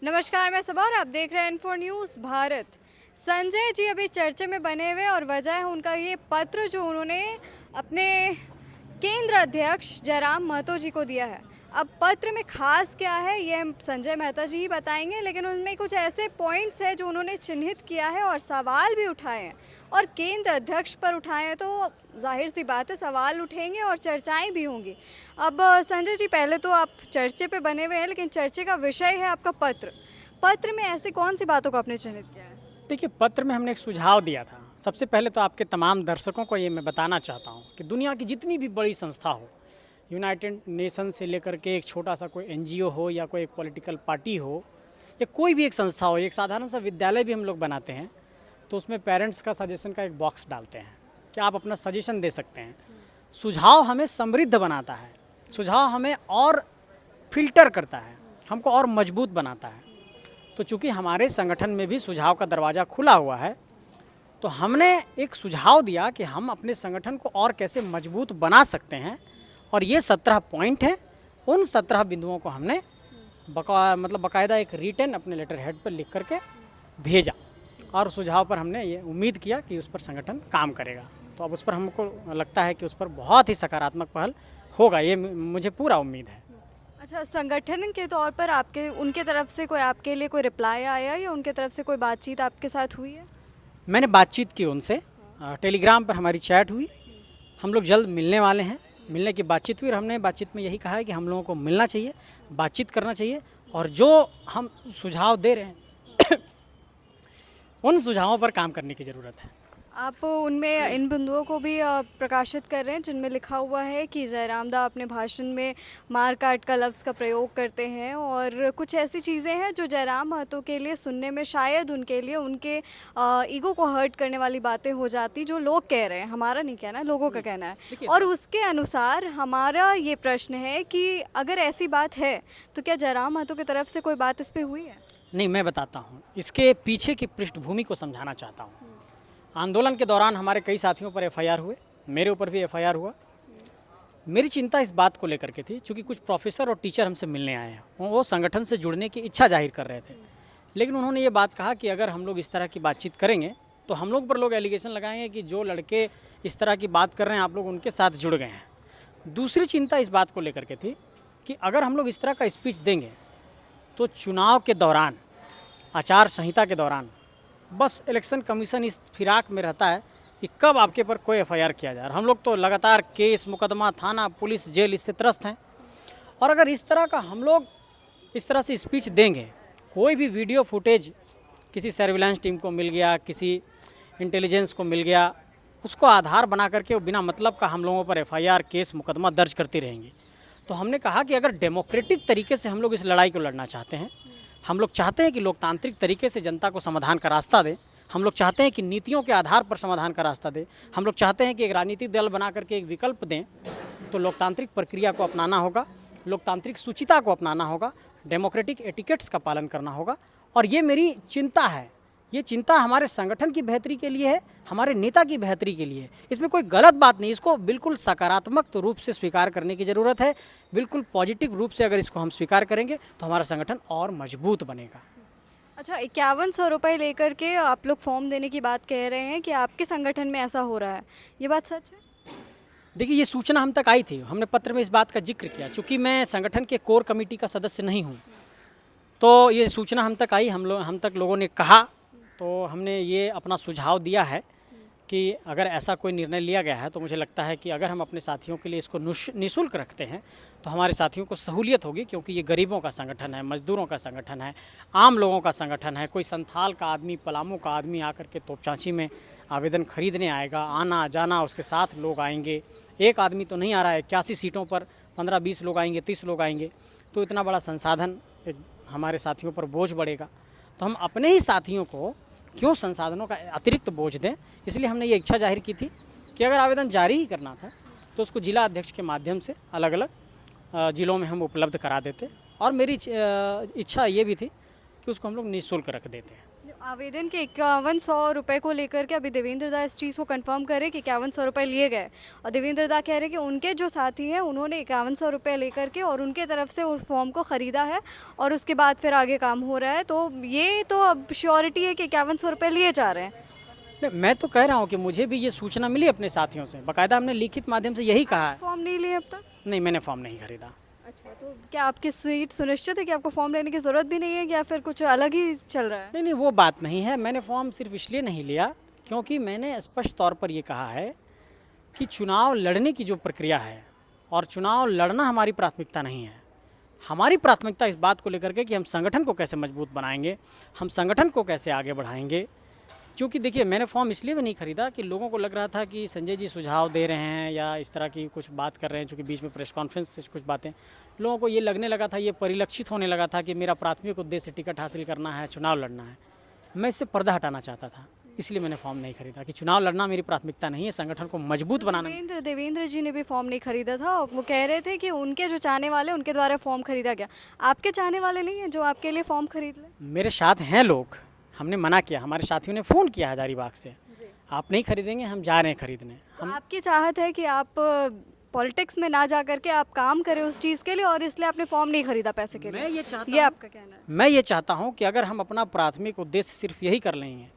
नमस्कार, मैं सबा और आप देख रहे हैं इन्फो न्यूज़ भारत। संजय जी अभी चर्चे में बने हुए और वजह है उनका ये पत्र जो उन्होंने अपने केंद्र अध्यक्ष जयराम महतो जी को दिया है। अब पत्र में खास क्या है ये हम संजय मेहता जी ही बताएंगे, लेकिन उनमें कुछ ऐसे पॉइंट्स हैं जो उन्होंने चिन्हित किया है और सवाल भी उठाए हैं और केंद्र अध्यक्ष पर उठाए हैं, तो जाहिर सी बात है सवाल उठेंगे और चर्चाएं भी होंगी। अब संजय जी, पहले तो आप चर्चे पे बने हुए हैं, लेकिन चर्चे का विषय है आपका पत्र। पत्र में ऐसी कौन सी बातों को आपने चिन्हित किया है? देखिए, पत्र में हमने एक सुझाव दिया था। सबसे पहले तो आपके तमाम दर्शकों को ये मैं बताना चाहता हूँ कि दुनिया की जितनी भी बड़ी संस्था हो, यूनाइटेड नेशन से लेकर के एक छोटा सा कोई एनजीओ हो या कोई एक पॉलिटिकल पार्टी हो या कोई भी एक संस्था हो, एक साधारण सा विद्यालय भी हम लोग बनाते हैं तो उसमें पेरेंट्स का सजेशन का एक बॉक्स डालते हैं कि आप अपना सजेशन दे सकते हैं। सुझाव हमें समृद्ध बनाता है, सुझाव हमें और फिल्टर करता है, हमको और मजबूत बनाता है। तो चूँकि हमारे संगठन में भी सुझाव का दरवाज़ा खुला हुआ है, तो हमने एक सुझाव दिया कि हम अपने संगठन को और कैसे मजबूत बना सकते हैं, और ये 17 पॉइंट हैं। उन 17 बिंदुओं को हमने बाकायदा एक रिटन अपने लेटर हेड पर लिख करके भेजा, और सुझाव पर हमने ये उम्मीद किया कि उस पर संगठन काम करेगा। तो अब उस पर हमको लगता है कि उस पर बहुत ही सकारात्मक पहल होगा, ये मुझे पूरा उम्मीद है। अच्छा, संगठन के तौर पर आपके उनके तरफ से कोई आपके लिए कोई रिप्लाई आया या उनके तरफ से कोई बातचीत आपके साथ हुई है? मैंने बातचीत की उनसे, टेलीग्राम पर हमारी चैट हुई। हम लोग जल्द मिलने वाले हैं, मिलने की बातचीत हुई और हमने बातचीत में यही कहा है कि हम लोगों को मिलना चाहिए, बातचीत करना चाहिए, और जो हम सुझाव दे रहे हैं उन सुझावों पर काम करने की ज़रूरत है। आप उनमें इन बिंदुओं को भी प्रकाशित कर रहे हैं जिनमें लिखा हुआ है कि जयराम दा अपने भाषण में मार काट का लफ्ज़ का प्रयोग करते हैं, और कुछ ऐसी चीज़ें हैं जो जयराम महतो के लिए सुनने में शायद उनके लिए उनके ईगो को हर्ट करने वाली बातें हो जाती, जो लोग कह रहे हैं, हमारा नहीं कहना है, लोगों का कहना है। और उसके अनुसार हमारा ये प्रश्न है कि अगर ऐसी बात है तो क्या जयराम महतो की तरफ से कोई बात इस पर हुई है? नहीं, मैं बताता हूँ, इसके पीछे की पृष्ठभूमि को समझाना चाहता हूँ। आंदोलन के दौरान हमारे कई साथियों पर एफआईआर हुए, मेरे ऊपर भी एफआईआर हुआ। मेरी चिंता इस बात को लेकर के थी, चूँकि कुछ प्रोफेसर और टीचर हमसे मिलने आए हैं, वो संगठन से जुड़ने की इच्छा जाहिर कर रहे थे, लेकिन उन्होंने ये बात कहा कि अगर हम लोग इस तरह की बातचीत करेंगे तो हम लोग पर लोग एलिगेशन लगाएंगे कि जो लड़के इस तरह की बात कर रहे हैं आप लोग उनके साथ जुड़ गए हैं। दूसरी चिंता इस बात को लेकर के थी कि अगर हम लोग इस तरह का स्पीच देंगे तो चुनाव के दौरान, आचार संहिता के दौरान, बस इलेक्शन कमीशन इस फिराक में रहता है कि कब आपके पर कोई एफआईआर किया जाए। हम लोग तो लगातार केस, मुकदमा, थाना, पुलिस, जेल इससे त्रस्त हैं। और अगर इस तरह का हम लोग इस तरह से स्पीच देंगे, कोई भी वीडियो फुटेज किसी सर्विलांस टीम को मिल गया, किसी इंटेलिजेंस को मिल गया, उसको आधार बना करके वो बिना मतलब का हम लोगों पर एफआईआर, केस, मुकदमा दर्ज करती रहेंगी। तो हमने कहा कि अगर डेमोक्रेटिक तरीके से हम लोग इस लड़ाई को लड़ना चाहते हैं, हम लोग चाहते हैं कि लोकतांत्रिक तरीके से जनता को समाधान का रास्ता दें, हम लोग चाहते हैं कि नीतियों के आधार पर समाधान का रास्ता दें, हम लोग चाहते हैं कि एक राजनीतिक दल बना करके एक विकल्प दें, तो लोकतांत्रिक प्रक्रिया को अपनाना होगा, लोकतांत्रिक सूचिता को अपनाना होगा, डेमोक्रेटिक एटिकेट्स का पालन करना होगा। और ये मेरी चिंता है, ये चिंता हमारे संगठन की बेहतरी के लिए है, हमारे नेता की बेहतरी के लिए है। इसमें कोई गलत बात नहीं, इसको बिल्कुल सकारात्मक रूप से स्वीकार करने की ज़रूरत है। बिल्कुल पॉजिटिव रूप से अगर इसको हम स्वीकार करेंगे तो हमारा संगठन और मजबूत बनेगा। अच्छा, 5100 रुपये लेकर के आप लोग फॉर्म देने की बात कह रहे हैं कि आपके संगठन में ऐसा हो रहा है, ये बात सच है? देखिए, ये सूचना हम तक आई थी, हमने पत्र में इस बात का जिक्र किया। चूँकि मैं संगठन के कोर कमेटी का सदस्य नहीं हूँ, तो ये सूचना हम तक आई, हम तक लोगों ने कहा, तो हमने ये अपना सुझाव दिया है कि अगर ऐसा कोई निर्णय लिया गया है तो मुझे लगता है कि अगर हम अपने साथियों के लिए इसको निःशुल्क रखते हैं तो हमारे साथियों को सहूलियत होगी, क्योंकि ये गरीबों का संगठन है, मजदूरों का संगठन है, आम लोगों का संगठन है। कोई संथाल का आदमी, पलामू का आदमी आकर के तोपचांची में आवेदन खरीदने आएगा, आना जाना उसके साथ लोग आएंगे। एक आदमी तो नहीं आ रहा है, 81 सीटों पर 15-20 लोग आएंगे, 30 लोग आएंगे, तो इतना बड़ा संसाधन हमारे साथियों पर बोझ बढ़ेगा। तो हम अपने ही साथियों को क्यों संसाधनों का अतिरिक्त बोझ दें, इसलिए हमने ये इच्छा जाहिर की थी कि अगर आवेदन जारी ही करना था तो उसको जिला अध्यक्ष के माध्यम से अलग अलग ज़िलों में हम उपलब्ध करा देते, और मेरी इच्छा ये भी थी कि उसको हम लोग निःशुल्क रख देते हैं। आवेदन के 5100 रुपये को लेकर के अभी देवेंद्र दा इस चीज़ को कंफर्म करे कि 5100 रुपये लिए गए, और देवेंद्र दा कह रहे कि उनके जो साथी हैं उन्होंने 5100 रुपये लेकर के और उनके तरफ से उस फॉर्म को ख़रीदा है और उसके बाद फिर आगे काम हो रहा है। तो ये तो अब श्योरिटी है कि 5100 रुपये लिए जा रहे हैं। नहीं, मैं तो कह रहा हूँ कि मुझे भी ये सूचना मिली अपने साथियों से, बाकायदा हमने लिखित माध्यम से यही कहा है। फॉर्म नहीं लिए अब तक? नहीं, मैंने फॉर्म नहीं खरीदा। अच्छा, तो क्या आपकी सीट सुनिश्चित है कि आपको फॉर्म लेने की ज़रूरत भी नहीं है, या फिर कुछ अलग ही चल रहा है? नहीं नहीं, वो बात नहीं है। मैंने फॉर्म सिर्फ इसलिए नहीं लिया क्योंकि मैंने स्पष्ट तौर पर ये कहा है कि चुनाव लड़ने की जो प्रक्रिया है और चुनाव लड़ना हमारी प्राथमिकता नहीं है। हमारी प्राथमिकता इस बात को लेकर के कि हम संगठन को कैसे मजबूत बनाएंगे, हम संगठन को कैसे आगे बढ़ाएंगे। क्योंकि देखिए, मैंने फॉर्म इसलिए भी नहीं खरीदा कि लोगों को लग रहा था कि संजय जी सुझाव दे रहे हैं या इस तरह की कुछ बात कर रहे हैं, चूँकि बीच में प्रेस कॉन्फ्रेंस से कुछ बातें, लोगों को ये लगने लगा था, ये परिलक्षित होने लगा था कि मेरा प्राथमिक उद्देश्य टिकट हासिल करना है, चुनाव लड़ना है। मैं इससे पर्दा हटाना चाहता था, इसलिए मैंने फॉर्म नहीं खरीदा कि चुनाव लड़ना मेरी प्राथमिकता नहीं है, संगठन को मजबूत बनाना। देवेंद्र जी ने भी फॉर्म नहीं खरीदा था और वो कह रहे थे कि उनके जो चाहने वाले उनके द्वारा फॉर्म खरीदा गया। आपके चाहने वाले नहीं हैं जो आपके लिए फॉर्म खरीद लें? मेरे साथ हैं लोग, हमने मना किया, हमारे साथियों ने फ़ोन किया हजारीबाग से, आप नहीं खरीदेंगे, हम जा रहे हैं खरीदने। तो आपकी चाहत है कि आप पॉलिटिक्स में ना जा करके आप काम करें उस चीज़ के लिए, और इसलिए आपने फॉर्म नहीं खरीदा पैसे के लिए? मैं ये चाहता ये आपका कहना है? मैं ये चाहता हूँ कि अगर हम अपना प्राथमिक उद्देश्य सिर्फ यही कर लेंगे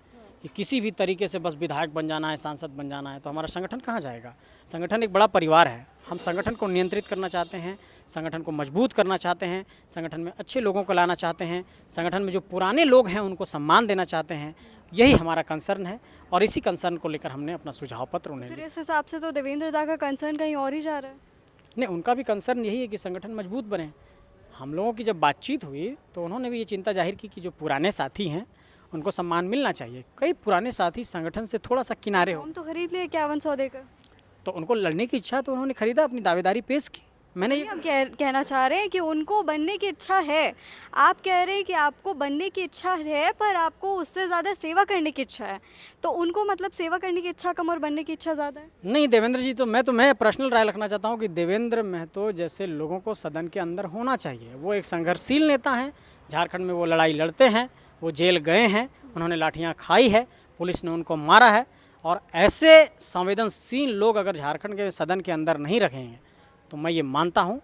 कि किसी भी तरीके से बस विधायक बन जाना है, सांसद बन जाना है, तो हमारा संगठन कहाँ जाएगा। संगठन एक बड़ा परिवार है, हम संगठन को नियंत्रित करना चाहते हैं, संगठन को मजबूत करना चाहते हैं, संगठन में अच्छे लोगों को लाना चाहते हैं, संगठन में जो पुराने लोग हैं उनको सम्मान देना चाहते हैं। यही हमारा कंसर्न है और इसी कंसर्न को लेकर हमने अपना सुझाव पत्र उन्हें फिर दिया। इस हिसाब से तो देवेंद्र दा का कंसर्न कहीं और ही जा रहा है। नहीं, उनका भी कंसर्न यही है कि संगठन मजबूत बने। हम लोगों की जब बातचीत हुई तो उन्होंने भी ये चिंता जाहिर की कि जो पुराने साथी हैं उनको सम्मान मिलना चाहिए। कई पुराने साथी संगठन से थोड़ा सा किनारे हो, फॉर्म तो खरीद लिए 5100 देकर। तो उनको लड़ने की इच्छा, तो उन्होंने खरीदा, अपनी दावेदारी पेश की। मैंने ये हम कहना चाह रहे हैं कि उनको बनने की इच्छा है। आप कह रहे हैं कि आपको बनने की इच्छा है पर आपको उससे ज़्यादा सेवा करने की इच्छा है, तो उनको मतलब सेवा करने की इच्छा कम और बनने की इच्छा ज़्यादा है? नहीं देवेंद्र जी, तो मैं पर्सनल राय रखना चाहता हूँ कि देवेंद्र महतो जैसे लोगों को सदन के अंदर होना चाहिए। वो एक संघर्षशील नेता हैं, झारखंड में वो लड़ाई लड़ते हैं, वो जेल गए हैं, उन्होंने लाठियाँ खाई है, पुलिस ने उनको मारा है, और ऐसे संवेदनशील लोग अगर झारखंड के सदन के अंदर नहीं रखेंगे तो मैं ये मानता हूँ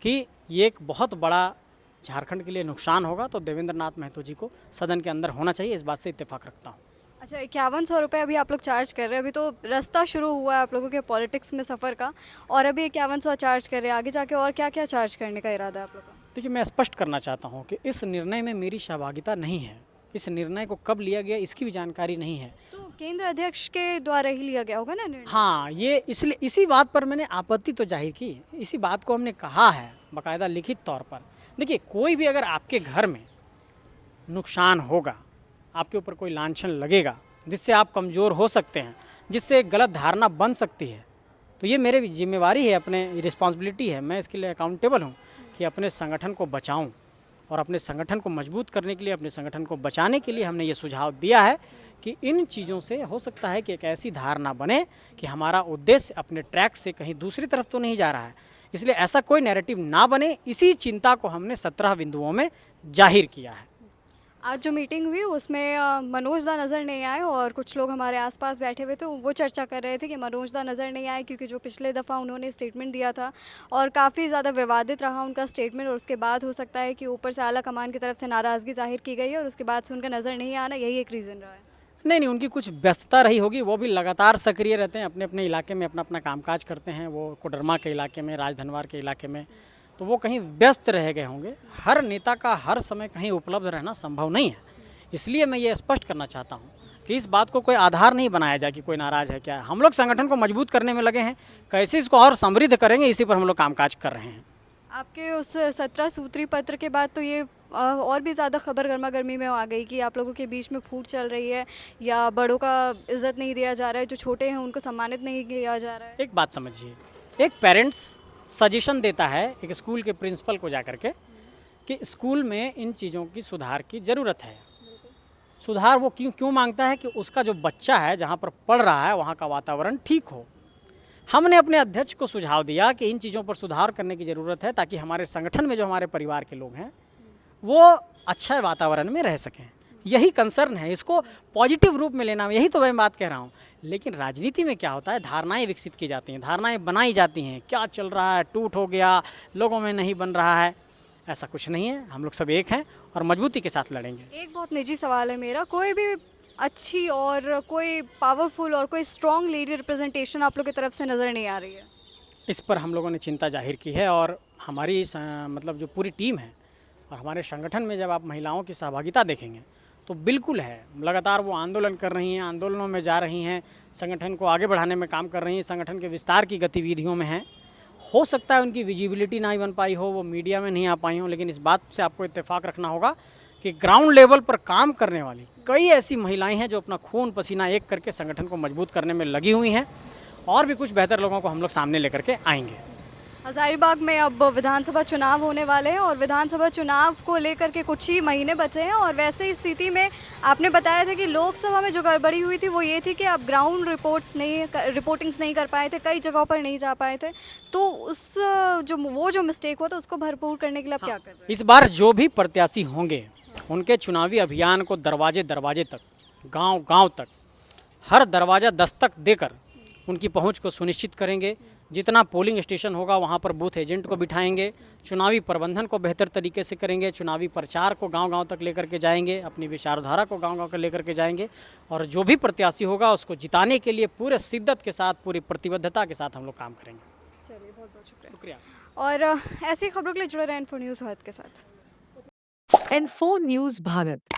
कि ये एक बहुत बड़ा झारखंड के लिए नुकसान होगा। तो देवेंद्र नाथ महतो जी को सदन के अंदर होना चाहिए, इस बात से इत्तेफाक रखता हूँ। अच्छा, 5100 रुपये अभी आप लोग चार्ज कर रहे हैं, अभी तो रास्ता शुरू हुआ है आप लोगों के पॉलिटिक्स में सफ़र का, और अभी 5100 चार्ज कर रहे हैं, आगे जाके और क्या क्या चार्ज करने का इरादा है आप लोग का? देखिए, मैं स्पष्ट करना चाहता हूँ कि इस निर्णय में मेरी सहभागिता नहीं है। इस निर्णय को कब लिया गया इसकी भी जानकारी नहीं है। तो केंद्र अध्यक्ष के द्वारा ही लिया गया होगा ना निर्णय? हाँ, ये इसलिए इसी बात पर मैंने आपत्ति तो जाहिर की, इसी बात को हमने कहा है बाकायदा लिखित तौर पर। देखिए, कोई भी अगर आपके घर में नुकसान होगा, आपके ऊपर कोई लांछन लगेगा जिससे आप कमज़ोर हो सकते हैं, जिससे एक गलत धारणा बन सकती है, तो ये मेरी जिम्मेवारी है, अपने रिस्पॉन्सिबिलिटी है, मैं इसके लिए अकाउंटेबल हूँ कि अपने संगठन को बचाऊँ। और अपने संगठन को मजबूत करने के लिए, अपने संगठन को बचाने के लिए हमने ये सुझाव दिया है कि इन चीज़ों से हो सकता है कि एक ऐसी धारणा बने कि हमारा उद्देश्य अपने ट्रैक से कहीं दूसरी तरफ तो नहीं जा रहा है, इसलिए ऐसा कोई नैरेटिव ना बने, इसी चिंता को हमने 17 बिंदुओं में जाहिर किया है। आज जो मीटिंग हुई उसमें मनोज दा नज़र नहीं आए, और कुछ लोग हमारे आसपास बैठे हुए थे वो चर्चा कर रहे थे कि मनोज दा नज़र नहीं आए क्योंकि जो पिछले दफ़ा उन्होंने स्टेटमेंट दिया था और काफ़ी ज़्यादा विवादित रहा उनका स्टेटमेंट, और उसके बाद हो सकता है कि ऊपर से आला कमान की तरफ से नाराज़गी जाहिर की गई है और उसके बाद से उनका नज़र नहीं आना यही एक रीज़न रहा है। नहीं, उनकी कुछ व्यस्तता रही होगी, वो भी लगातार सक्रिय रहते हैं, अपने अपने इलाके में अपना अपना कामकाज करते हैं। वो कोडरमा के इलाके में, राजधनवार के इलाके में, तो वो कहीं व्यस्त रह गए होंगे। हर नेता का हर समय कहीं उपलब्ध रहना संभव नहीं है, इसलिए मैं ये स्पष्ट करना चाहता हूँ कि इस बात को कोई आधार नहीं बनाया जाए कि कोई नाराज़ है क्या है। हम लोग संगठन को मजबूत करने में लगे हैं, कैसे इसको और समृद्ध करेंगे इसी पर हम लोग कामकाज कर रहे हैं। आपके उस 17 सूत्री पत्र के बाद तो ये और भी ज़्यादा खबर गर्मा गर्मी में आ गई कि आप लोगों के बीच में फूट चल रही है, या बड़ों का इज़्ज़त नहीं दिया जा रहा है, जो छोटे हैं उनको सम्मानित नहीं किया जा रहा है। एक बात समझिए, एक पेरेंट्स सजेशन देता है एक स्कूल के प्रिंसिपल को जाकर के कि स्कूल में इन चीज़ों की सुधार की ज़रूरत है। सुधार वो क्यों मांगता है कि उसका जो बच्चा है जहाँ पर पढ़ रहा है वहाँ का वातावरण ठीक हो। हमने अपने अध्यक्ष को सुझाव दिया कि इन चीज़ों पर सुधार करने की ज़रूरत है ताकि हमारे संगठन में जो हमारे परिवार के लोग हैं वो अच्छा वातावरण में रह सकें। यही कंसर्न है, इसको पॉजिटिव रूप में लेना, यही तो मैं बात कह रहा हूँ। लेकिन राजनीति में क्या होता है, धारणाएं विकसित की जाती हैं, धारणाएं बनाई जाती हैं, क्या चल रहा है, टूट हो गया, लोगों में नहीं बन रहा है, ऐसा कुछ नहीं है। हम लोग सब एक हैं और मजबूती के साथ लड़ेंगे। एक बहुत निजी सवाल है मेरा, कोई भी अच्छी और कोई पावरफुल और कोई स्ट्रॉन्ग लेडी रिप्रेजेंटेशन आप लोग की तरफ से नज़र नहीं आ रही है? इस पर हम लोगों ने चिंता जाहिर की है और हमारी मतलब जो पूरी टीम है और हमारे संगठन में जब आप महिलाओं की सहभागिता देखेंगे तो बिल्कुल है, लगातार वो आंदोलन कर रही हैं, आंदोलनों में जा रही हैं, संगठन को आगे बढ़ाने में काम कर रही हैं, संगठन के विस्तार की गतिविधियों में हैं। हो सकता है उनकी विजिबिलिटी नहीं बन पाई हो, वो मीडिया में नहीं आ पाई हो, लेकिन इस बात से आपको इत्तेफाक रखना होगा कि ग्राउंड लेवल पर काम करने वाली कई ऐसी महिलाएं हैं जो अपना खून पसीना एक करके संगठन को मजबूत करने में लगी हुई हैं और भी कुछ बेहतर लोगों को हम लोग सामने लेकर के आएंगे। हज़ारीबाग में अब विधानसभा चुनाव होने वाले हैं और विधानसभा चुनाव को लेकर के कुछ ही महीने बचे हैं और वैसे ही स्थिति में आपने बताया था कि लोकसभा में जो गड़बड़ी हुई थी वो ये थी कि आप ग्राउंड रिपोर्टिंग्स नहीं कर पाए थे, कई जगहों पर नहीं जा पाए थे, तो उस जो मिस्टेक हुआ था उसको भरपूर करने के लिए आप क्या कर रहे हैं? इस बार जो भी प्रत्याशी होंगे उनके चुनावी अभियान को दरवाजे दरवाजे तक, गांव गांव तक, हर दरवाज़ा दस्तक देकर उनकी पहुंच को सुनिश्चित करेंगे। जितना पोलिंग स्टेशन होगा वहां पर बूथ एजेंट को बिठाएंगे, चुनावी प्रबंधन को बेहतर तरीके से करेंगे, चुनावी प्रचार को गांव-गांव तक लेकर के जाएंगे, अपनी विचारधारा को गांव-गांव तक लेकर के जाएंगे और जो भी प्रत्याशी होगा उसको जिताने के लिए पूरे शिद्दत के साथ, पूरी प्रतिबद्धता के साथ हम लोग काम करेंगे। चलिए, बहुत बहुत शुक्रिया। शुक्रिया। और ऐसी खबरों के लिए जुड़े रहें इन्फो न्यूज़ भारत के साथ। Info news Bharat.